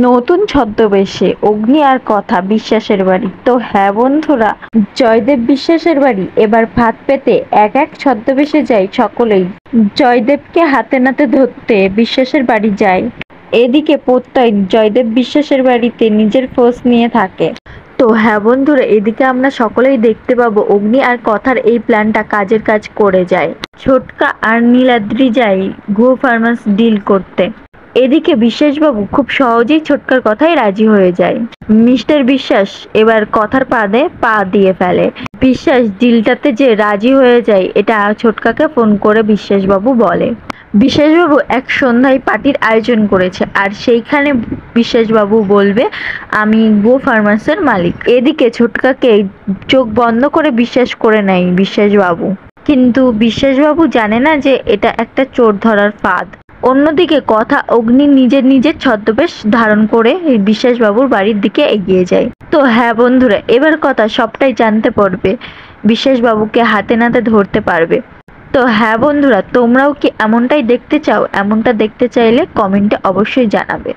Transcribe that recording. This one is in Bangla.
নতুন ছদ্মবেশে অগ্নি আর কথা বিশ্বাসের বাড়ি। তো হ্যাঁ বন্ধুরা, জয়দেব বিশ্বাসের বাড়ি এবার ভাত পেতে এক এক ছদ্মবেশে যায় সকলেই। জয়দেবকে হাতে নাতে ধরতে বিশ্বাসের বাড়ি যায়। এদিকে প্রত্যয় জয়দেব বিশ্বাসের বাড়িতে নিজের খোঁজ নিয়ে থাকে। তো হ্যাঁ বন্ধুরা, এদিকে আমরা সকলেই দেখতে পাবো অগ্নি আর কথার এই প্ল্যানটা কাজের কাজ করে যায়। ছোটকা আর নীলাদ্রি যায় গো ফার্মাস ডিল করতে। এদিকে বিশ্বাসবাবু খুব সহজেই ছোটকার কথায় রাজি হয়ে যায়। মিস্টার বিশ্বাস এবার কথার পাদে পা দিয়ে ফেলে। বিশ্বাস ডিলটাতে যে রাজি হয়ে যায় এটা ছোটকাকে ফোন করে বিশ্বাসবাবু বলে। বিশ্বাসবাবু এক সন্ধ্যায় পার্টির আয়োজন করেছে আর সেইখানে বিশ্বাসবাবু বলবে আমি গো ফার্মাসের মালিক। এদিকে ছোটকাকে চোখ বন্ধ করে বিশ্বাস করে নেয় বিশ্বাসবাবু, কিন্তু বিশ্বাসবাবু জানে না যে এটা একটা চোর ধরার ফাঁদ। অন্যদিকে কথা অগ্নি নিজের ছদ্মবেশ ধারণ করে বিশ্বাসবাবুর বাড়ির দিকে এগিয়ে যায়। তো হ্যাঁ বন্ধুরা, এবার কথা সবটাই জানতে পারবে, বিশ্বাসবাবুকে হাতে নাতে ধরতে পারবে। তো হ্যাঁ বন্ধুরা, তোমরাও কি এমনটাই দেখতে চাও? এমনটা দেখতে চাইলে কমেন্টে অবশ্যই জানাবে।